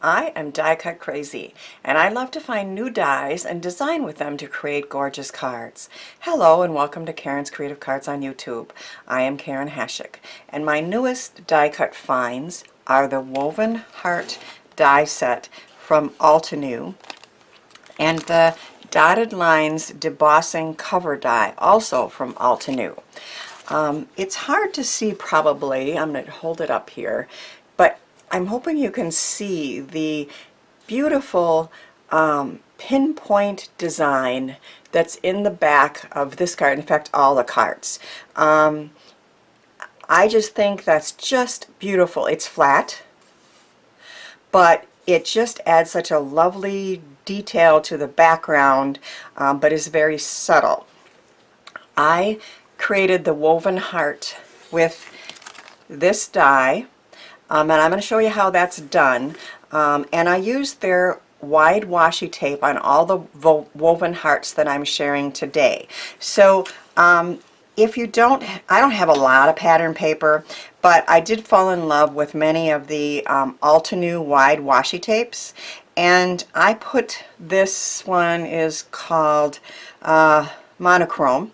I am die cut crazy, and I love to find new dies and design with them to create gorgeous cards. Hello and welcome to Karen's Creative Cards on YouTube. I am Karen Hashik, and my newest die cut finds are the Woven Heart die set from Altenew and the Dotted Lines Debossing cover die, also from Altenew. It's hard to see probably, I'm going to hold it up here, but I'm hoping you can see the beautiful pinpoint design that's in the back of this card, in fact all the cards. I just think that's just beautiful. It's flat, but it just adds such a lovely detail to the background, but is very subtle. I created the woven heart with this die, and I'm going to show you how that's done. And I used their wide washi tape on all the woven hearts that I'm sharing today. So if you don't, I don't have a lot of pattern paper, but I did fall in love with many of the Altenew wide washi tapes, and I put, this one is called Monochrome,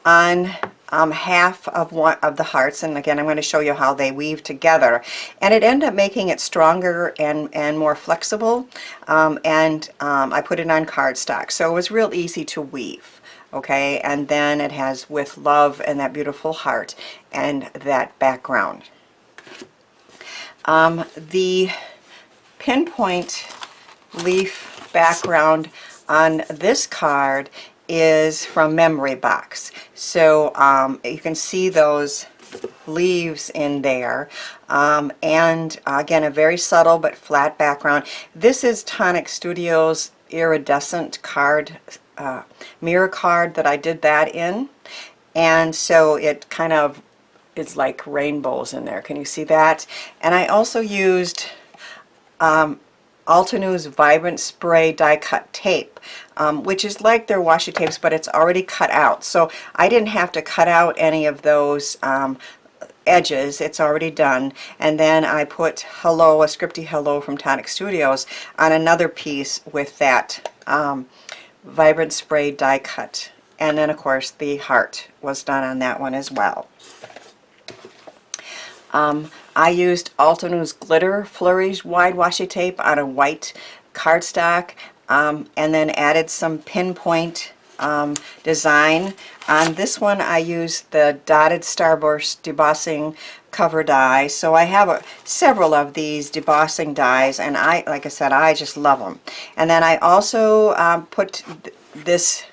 on half of one of the hearts, and again I'm going to show you how they weave together, and it ended up making it stronger and more flexible, and I put it on cardstock, so it was real easy to weave. Okay, and then it has With Love and that beautiful heart and that background. The pinpoint leaf background on this card is from Memory Box. So you can see those leaves in there, and again a very subtle but flat background. This is Tonic Studios iridescent card, mirror card that I did that in, and so it kind of, it's like rainbows in there. Can you see that? And I also used Altenew's Vibrant Spray die cut tape, which is like their washi tapes, but it's already cut out. So I didn't have to cut out any of those edges. It's already done. And then I put Hello, a scripty Hello from Tonic Studios, on another piece with that Vibrant Spray die cut. And then of course the heart was done on that one as well. I used Altenew's Glitter Flurries wide washi tape on a white cardstock, and then added some pinpoint design. On this one I used the Dotted Starburst Debossing cover die. So I have several of these debossing dies, and like I said, I just love them. And then I also put this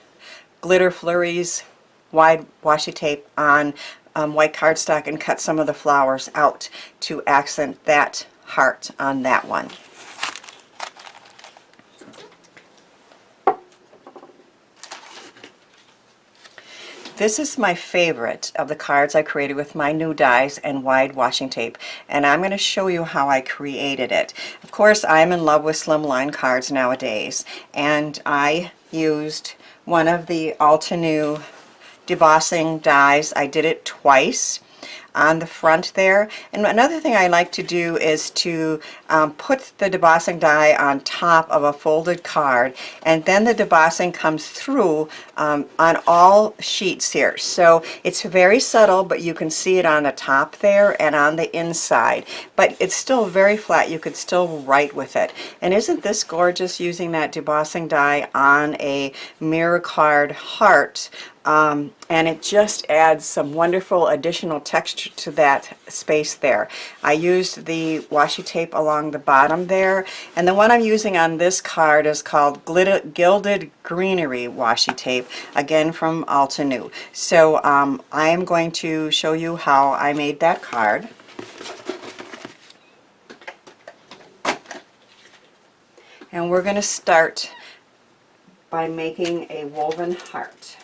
Glitter Flurries wide washi tape on white cardstock and cut some of the flowers out to accent that heart on that one. This is my favorite of the cards I created with my new dies and wide washing tape, and I'm going to show you how I created it. Of course, I'm in love with slimline cards nowadays, and I used one of the Altenew debossing dies. I did it twice on the front there. And another thing I like to do is to put the debossing die on top of a folded card, and then the debossing comes through on all sheets here. So it's very subtle, but you can see it on the top there and on the inside, but it's still very flat. You could still write with it. And isn't this gorgeous, using that debossing die on a mirror card heart? And it just adds some wonderful additional texture to that space there. I used the washi tape along the bottom there, and the one I'm using on this card is called Gilded Greenery washi tape, again from Altenew. So I am going to show you how I made that card. And we're going to start by making a woven heart.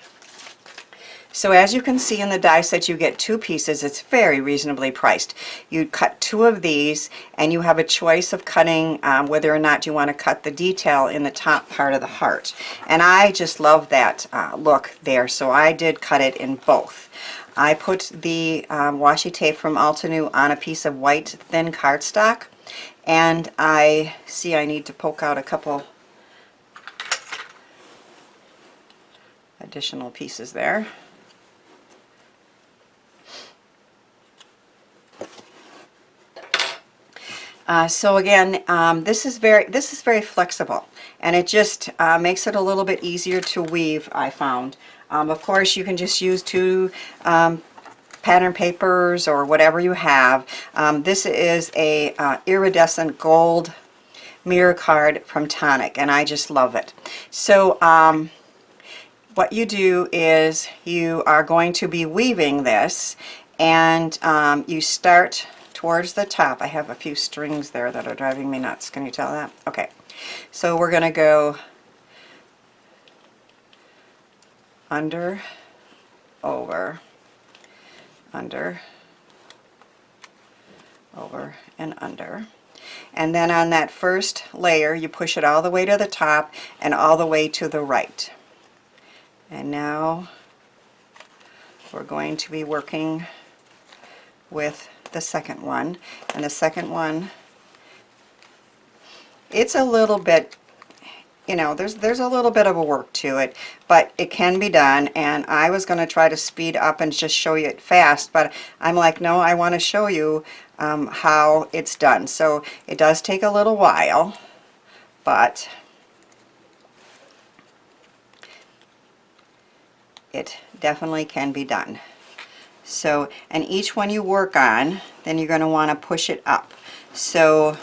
So as you can see in the die set, you get two pieces. It's very reasonably priced. You cut two of these, and you have a choice of cutting whether or not you want to cut the detail in the top part of the heart. And I just love that look there, so I did cut it in both. I put the washi tape from Altenew on a piece of white thin cardstock, And I see I need to poke out a couple additional pieces there. So again, this is very flexible, and it just makes it a little bit easier to weave, I found. Of course, you can just use two pattern papers or whatever you have. This is a iridescent gold mirror card from Tonic, and I just love it. So what you do is you are going to be weaving this, and you start towards the top. I have a few strings there that are driving me nuts. Can you tell that? Okay. So we're going to go under, over, under, over, and under. And then on that first layer, you push it all the way to the top and all the way to the right. And now we're going to be working with the second one. And the second one, it's a little bit, you know, there's a little bit of a work to it, but it can be done. And I was going to try to speed up and just show you it fast, but I'm like, no, I want to show you how it's done. So it does take a little while, but it definitely can be done. So, and each one you work on, then you're going to want to push it up. So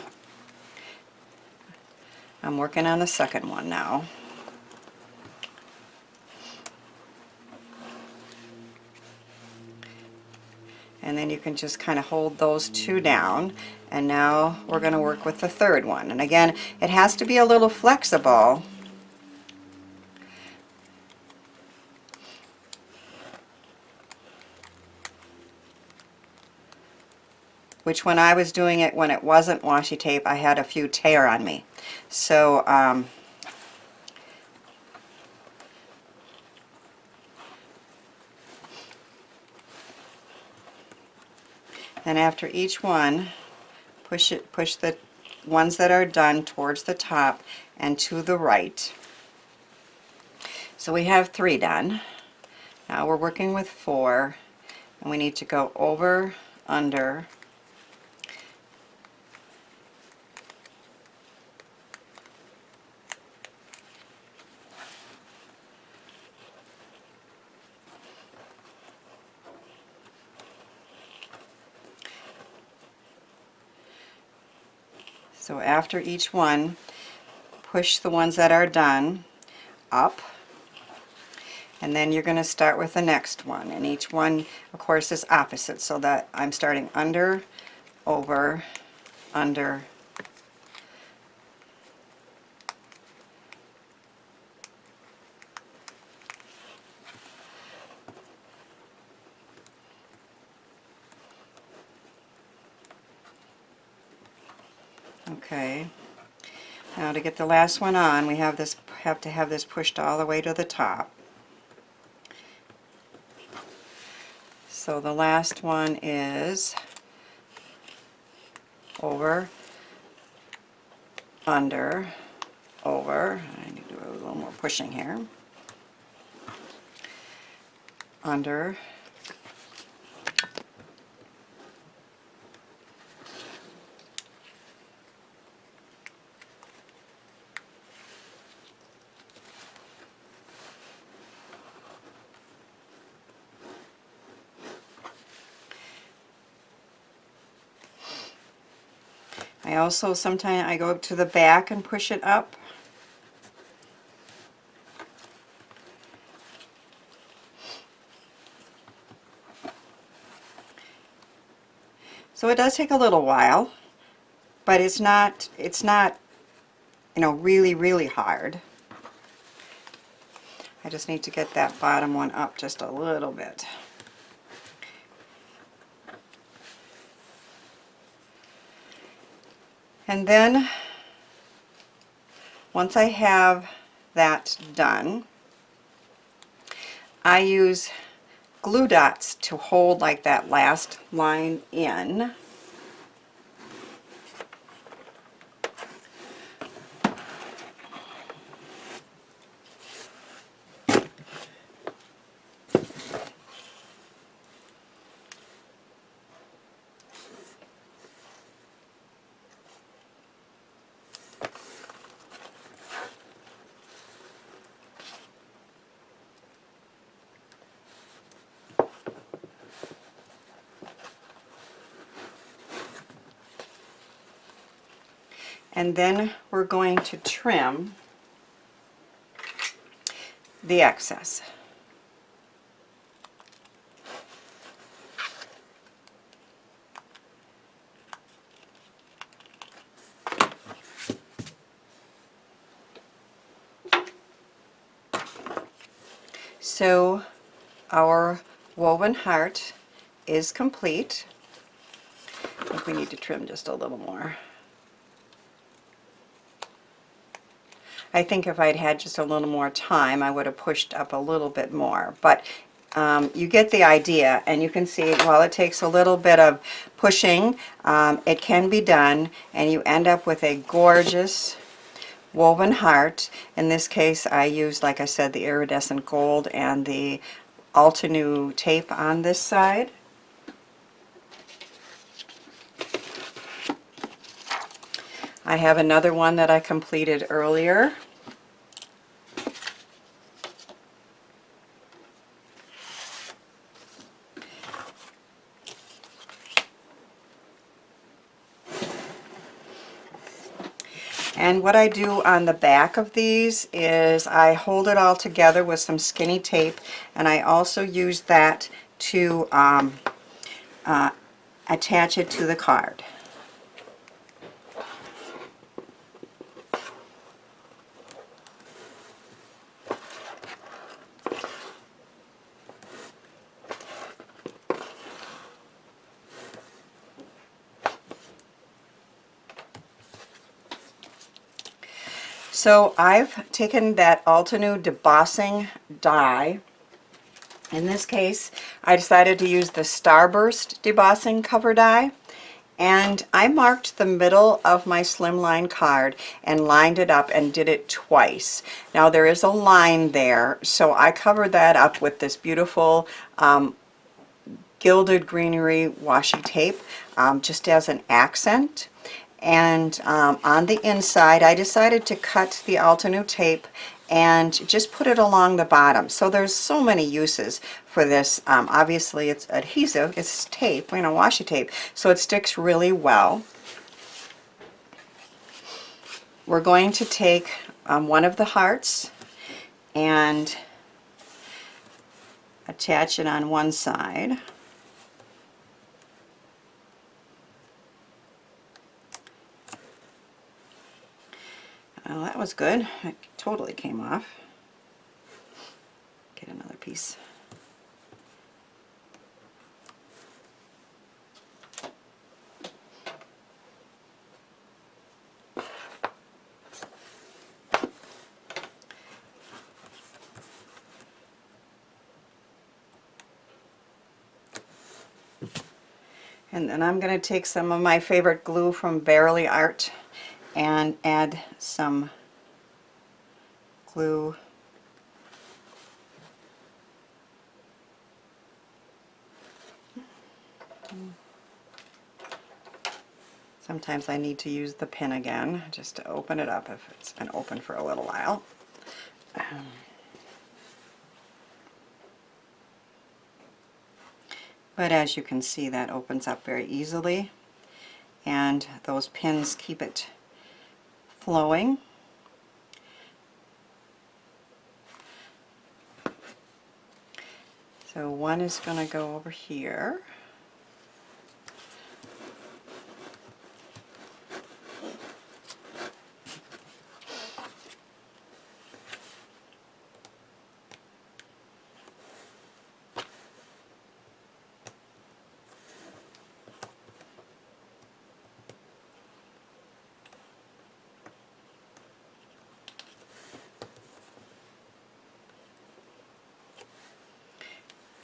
I'm working on the second one now. And then you can just kind of hold those two down. And now we're going to work with the third one. And again, it has to be a little flexible. Which when I was doing it when it wasn't washi tape, I had a few tear on me. So and after each one, push the ones that are done towards the top and to the right. So we have 3 done. Now we're working with 4, and we need to go over, under, so after each one, push the ones that are done up, and then you're going to start with the next one, and each one of course is opposite, so that I'm starting under, over, under, okay. Now to get the last one on, we have to have this pushed all the way to the top. So the last one is over, under, over. I need to do a little more pushing here. Under, I also sometimes I go up to the back and push it up. So it does take a little while, but it's not you know, really hard. I just need to get that bottom one up just a little bit. And then once I have that done, I use glue dots to hold like that last line in. And then we're going to trim the excess. So our woven heart is complete. I think we need to trim just a little more. I think if I'd had just a little more time, I would have pushed up a little bit more. But you get the idea, and you can see while it takes a little bit of pushing, it can be done, and you end up with a gorgeous woven heart. In this case, I used, like I said, the iridescent gold and the Altenew tape on this side. I have another one that I completed earlier. And what I do on the back of these is I hold it all together with some skinny tape, and I also use that to attach it to the card. So I've taken that Altenew debossing die. In this case, I decided to use the Starburst debossing cover die, and I marked the middle of my slimline card and lined it up and did it twice. Now there is a line there, so I covered that up with this beautiful gilded greenery washi tape just as an accent. And on the inside, I decided to cut the Altenew tape and just put it along the bottom. So there's so many uses for this. Obviously, it's adhesive. It's tape, you know, washi tape, so it sticks really well. We're going to take one of the hearts and attach it on one side. Well, that was good. It totally came off. Get another piece. And then I'm going to take some of my favorite glue from Verily Art and add some glue sometimes I need to use the pin again just to open it up if it's been open for a little while. But as you can see, that opens up very easily, and those pins keep it flowing. So one is going to go over here.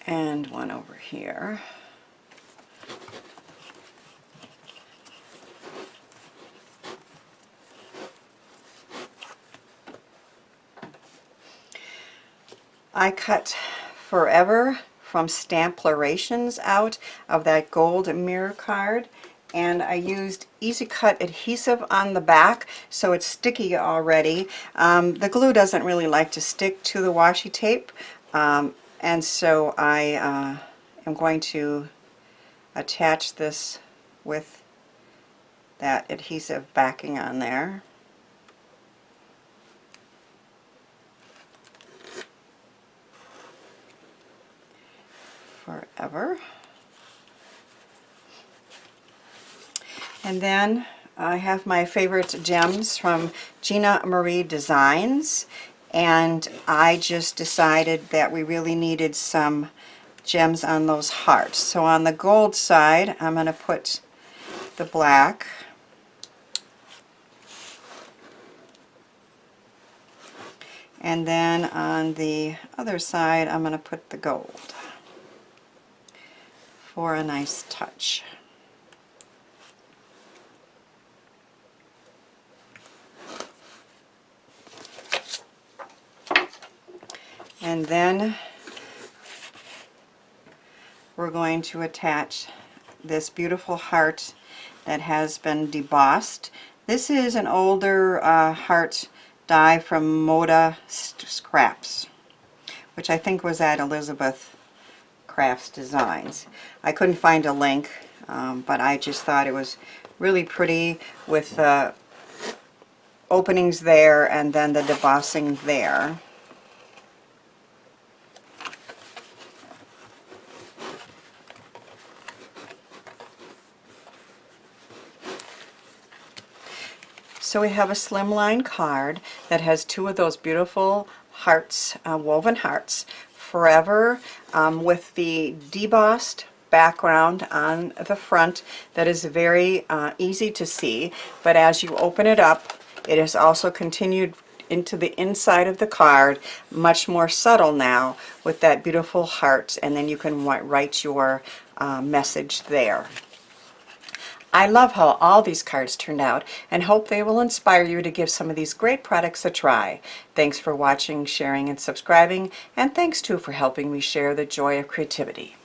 And one over here. I cut Forever from Stamplerations out of that gold mirror card, and I used Easy Cut adhesive on the back, so it's sticky already. The glue doesn't really like to stick to the washi tape, and so I am going to attach this with that adhesive backing on there. Forever. And then I have my favorite gems from Gina Marie Designs, and I just decided that we really needed some gems on those hearts. So on the gold side, I'm going to put the black. And then on the other side, I'm going to put the gold for a nice touch. And then we're going to attach this beautiful heart that has been debossed. This is an older heart die from Moda Scraps, which I think was at Elizabeth Crafts Designs. I couldn't find a link, but I just thought it was really pretty with the openings there and then the debossing there. So we have a slimline card that has two of those beautiful hearts, woven hearts, forever, with the debossed background on the front that is very easy to see, but as you open it up, it is also continued into the inside of the card, much more subtle now with that beautiful heart, and then you can write your message there. I love how all these cards turned out and hope they will inspire you to give some of these great products a try. Thanks for watching, sharing, and subscribing, and thanks too for helping me share the joy of creativity.